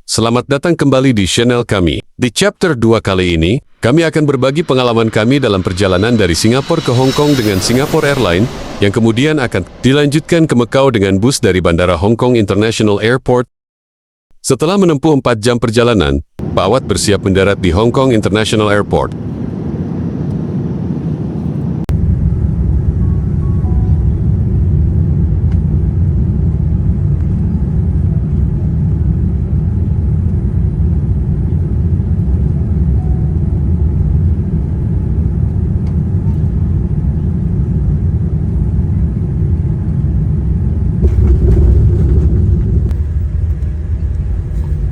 selamat datang kembali di channel kami. Di chapter 2 kali ini, kami akan berbagi pengalaman kami dalam perjalanan dari Singapura ke Hong Kong dengan Singapore Airlines, yang kemudian akan dilanjutkan ke Macau dengan bus dari Bandara Hong Kong International Airport. Setelah menempuh 4 jam perjalanan, Pak Wat bersiap mendarat di Hong Kong International Airport.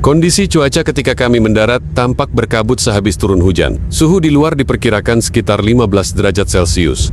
Kondisi cuaca ketika kami mendarat tampak berkabut sehabis turun hujan. Suhu di luar diperkirakan sekitar 15 derajat Celcius.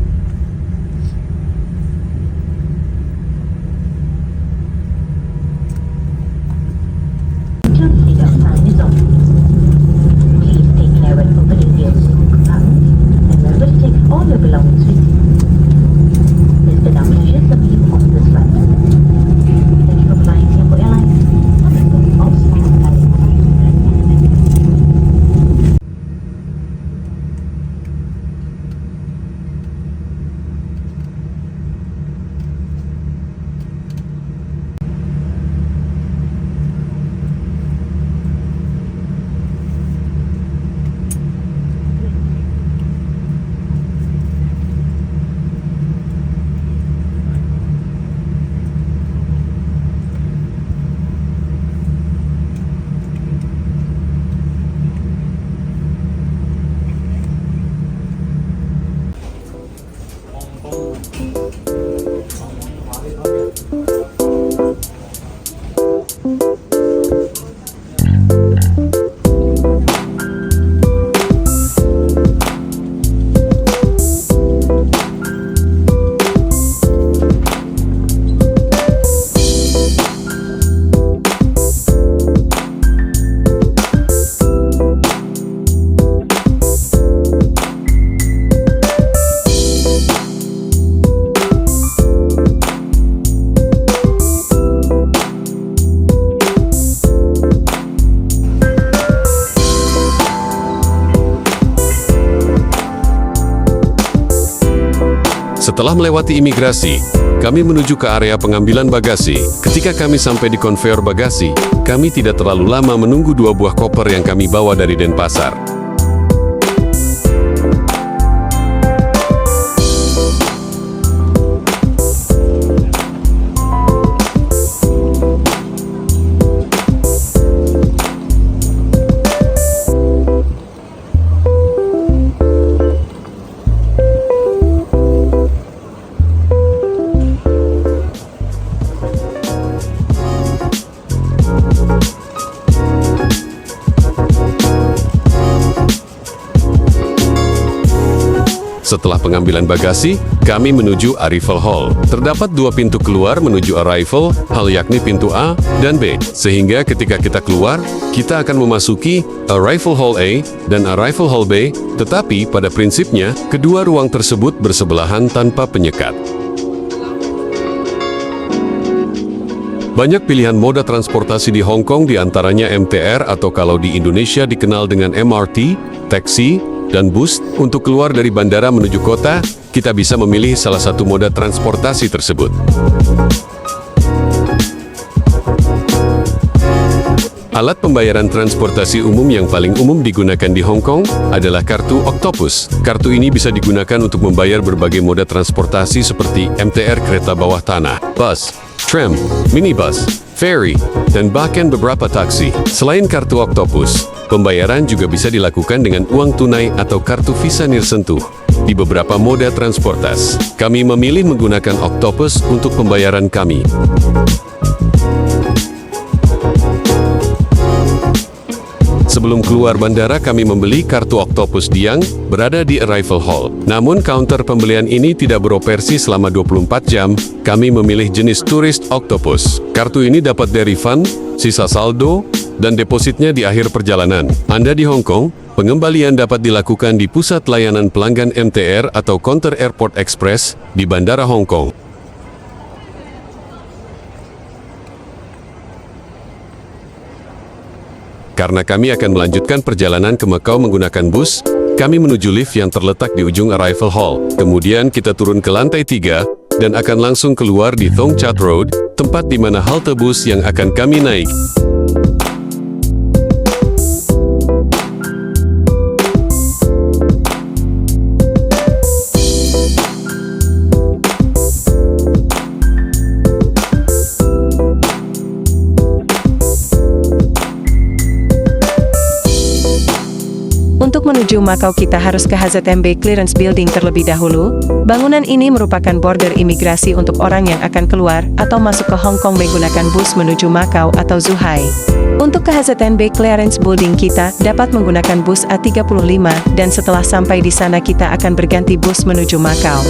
Setelah melewati imigrasi, kami menuju ke area pengambilan bagasi. Ketika kami sampai di konveyor bagasi, kami tidak terlalu lama menunggu 2 buah koper yang kami bawa dari Denpasar. Setelah pengambilan bagasi, kami menuju Arrival Hall. Terdapat 2 pintu keluar menuju Arrival Hall, yakni pintu A dan B. Sehingga ketika kita keluar, kita akan memasuki Arrival Hall A dan Arrival Hall B, tetapi pada prinsipnya, kedua ruang tersebut bersebelahan tanpa penyekat. Banyak pilihan moda transportasi di Hong Kong, diantaranya MTR atau kalau di Indonesia dikenal dengan MRT, taksi, dan bus. Untuk keluar dari bandara menuju kota, kita bisa memilih salah satu moda transportasi tersebut. Alat pembayaran transportasi umum yang paling umum digunakan di Hong Kong adalah kartu Octopus. Kartu ini bisa digunakan untuk membayar berbagai moda transportasi seperti MTR, kereta bawah tanah, bus, tram, minibus, ferry, dan bahkan beberapa taksi. Selain kartu Octopus, pembayaran juga bisa dilakukan dengan uang tunai atau kartu Visa nirsentuh. Di beberapa moda transportasi, kami memilih menggunakan Octopus untuk pembayaran kami. Sebelum keluar bandara, kami membeli kartu Octopus yang berada di Arrival Hall. Namun, counter pembelian ini tidak beroperasi selama 24 jam. Kami memilih jenis Tourist Octopus. Kartu ini dapat di-refund, sisa saldo, dan depositnya di akhir perjalanan. Anda di Hong Kong, pengembalian dapat dilakukan di pusat layanan pelanggan MTR atau counter Airport Express di Bandara Hong Kong. Karena kami akan melanjutkan perjalanan ke Macau menggunakan bus, kami menuju lift yang terletak di ujung arrival hall. Kemudian kita turun ke lantai 3 dan akan langsung keluar di Thong Chat Road, tempat di mana halte bus yang akan kami naik. Untuk menuju Macau kita harus ke HZMB Clearance Building terlebih dahulu. Bangunan ini merupakan border imigrasi untuk orang yang akan keluar atau masuk ke Hong Kong menggunakan bus menuju Macau atau Zhuhai. Untuk ke HZMB Clearance Building kita dapat menggunakan bus A35 dan setelah sampai di sana kita akan berganti bus menuju Macau.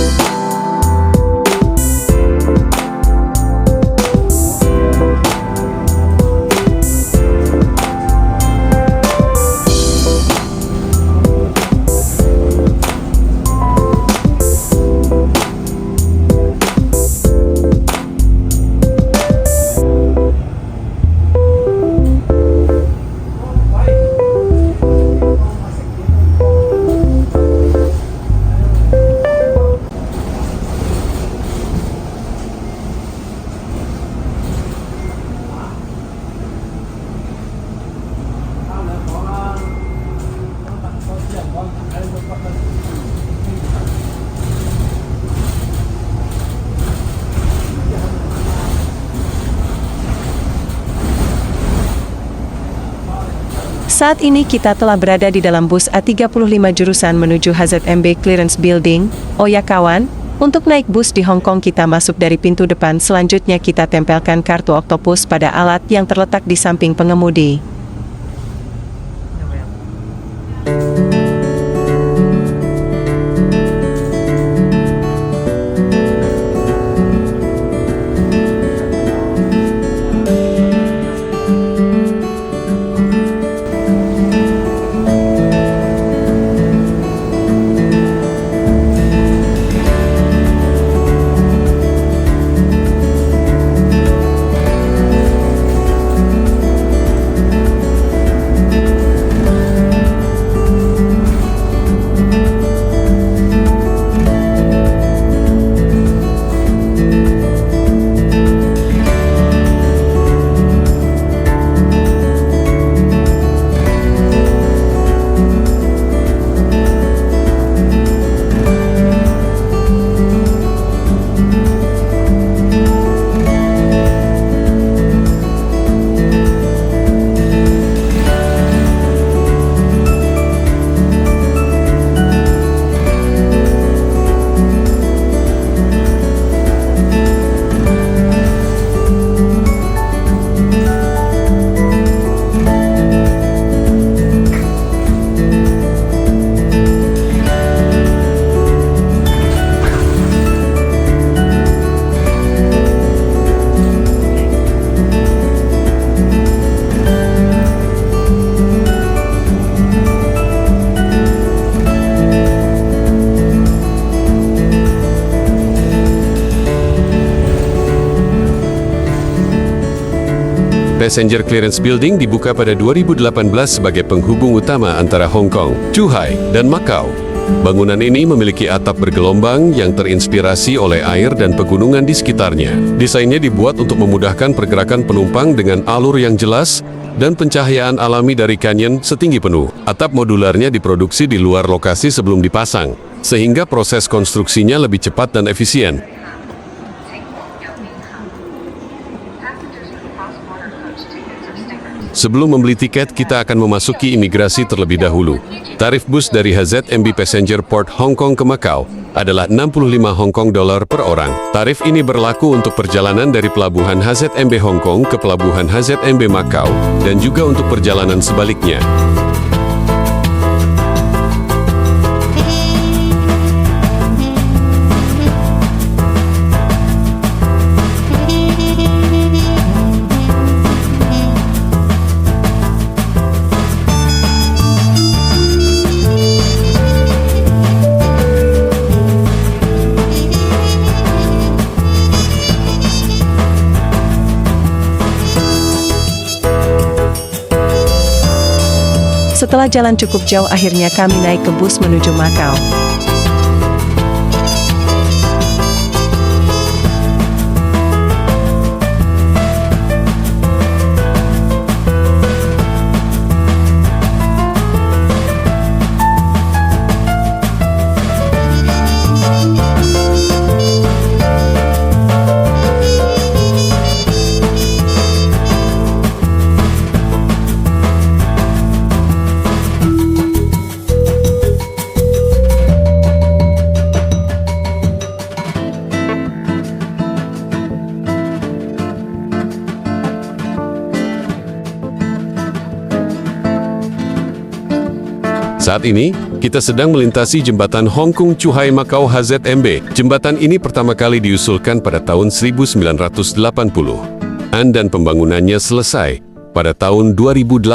Saat ini kita telah berada di dalam bus A35 jurusan menuju HZMB Clearance Building. Oh ya kawan, untuk naik bus di Hong Kong kita masuk dari pintu depan, selanjutnya kita tempelkan kartu Octopus pada alat yang terletak di samping pengemudi. Passenger Clearance Building dibuka pada 2018 sebagai penghubung utama antara Hong Kong, Zhuhai, dan Macau. Bangunan ini memiliki atap bergelombang yang terinspirasi oleh air dan pegunungan di sekitarnya. Desainnya dibuat untuk memudahkan pergerakan penumpang dengan alur yang jelas dan pencahayaan alami dari kanyon setinggi penuh. Atap modularnya diproduksi di luar lokasi sebelum dipasang, sehingga proses konstruksinya lebih cepat dan efisien. Sebelum membeli tiket, kita akan memasuki imigrasi terlebih dahulu. Tarif bus dari HZMB Passenger Port Hong Kong ke Macau adalah 65 Hong Kong dollar per orang. Tarif ini berlaku untuk perjalanan dari pelabuhan HZMB Hong Kong ke pelabuhan HZMB Macau dan juga untuk perjalanan sebaliknya. Setelah jalan cukup jauh, akhirnya kami naik ke bus menuju Macau. Saat ini, kita sedang melintasi jembatan Hong Kong Zhuhai Macau HZMB. Jembatan ini pertama kali diusulkan pada tahun 1980 dan pembangunannya selesai pada tahun 2018.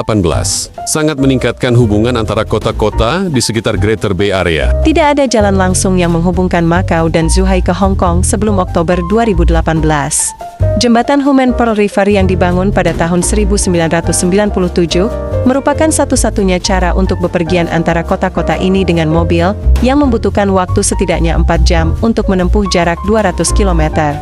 Sangat meningkatkan hubungan antara kota-kota di sekitar Greater Bay Area. Tidak ada jalan langsung yang menghubungkan Macau dan Zhuhai ke Hong Kong sebelum Oktober 2018. Jembatan Humen Pearl River yang dibangun pada tahun 1997 merupakan satu-satunya cara untuk bepergian antara kota-kota ini dengan mobil yang membutuhkan waktu setidaknya 4 jam untuk menempuh jarak 200 km.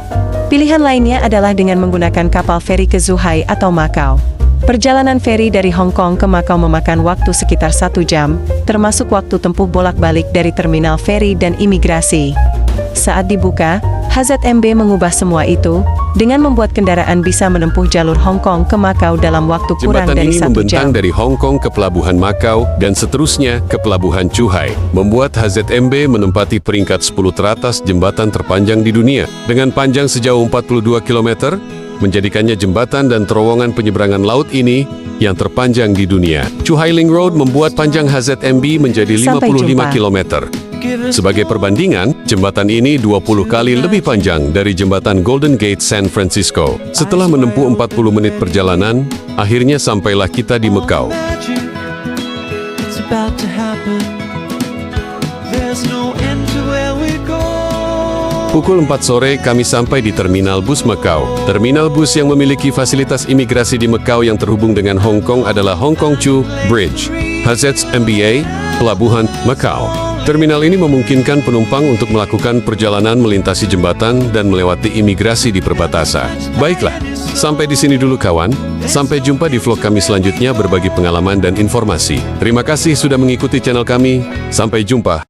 Pilihan lainnya adalah dengan menggunakan kapal feri ke Zhuhai atau Macau. Perjalanan feri dari Hong Kong ke Macau memakan waktu sekitar 1 jam, termasuk waktu tempuh bolak-balik dari terminal feri dan imigrasi. Saat dibuka, HZMB mengubah semua itu dengan membuat kendaraan bisa menempuh jalur Hong Kong ke Macau dalam waktu kurang Jembatan dari ini 1 membentang jam. dari Hong Kong ke Pelabuhan Macau dan seterusnya ke Pelabuhan Zhuhai, membuat HZMB menempati peringkat 10 teratas jembatan terpanjang di dunia. Dengan panjang sejauh 42 km, menjadikannya jembatan dan terowongan penyeberangan laut ini yang terpanjang di dunia. Zhuhai Link Road membuat panjang HZMB menjadi Sampai 55 jumpa. km. Sebagai perbandingan, jembatan ini 20 kali lebih panjang dari jembatan Golden Gate San Francisco. Setelah menempuh 40 menit perjalanan, akhirnya sampailah kita di Macau. It's about to happen. There's no end to where we go. Pukul 4 sore kami sampai di Terminal Bus Macau. Terminal bus yang memiliki fasilitas imigrasi di Macau yang terhubung dengan Hong Kong adalah Hong Kong Chu Bridge, HZMBA, Pelabuhan Macau. Terminal ini memungkinkan penumpang untuk melakukan perjalanan melintasi jembatan dan melewati imigrasi di perbatasan. Baiklah, sampai di sini dulu kawan. Sampai jumpa di vlog kami selanjutnya berbagi pengalaman dan informasi. Terima kasih sudah mengikuti channel kami. Sampai jumpa.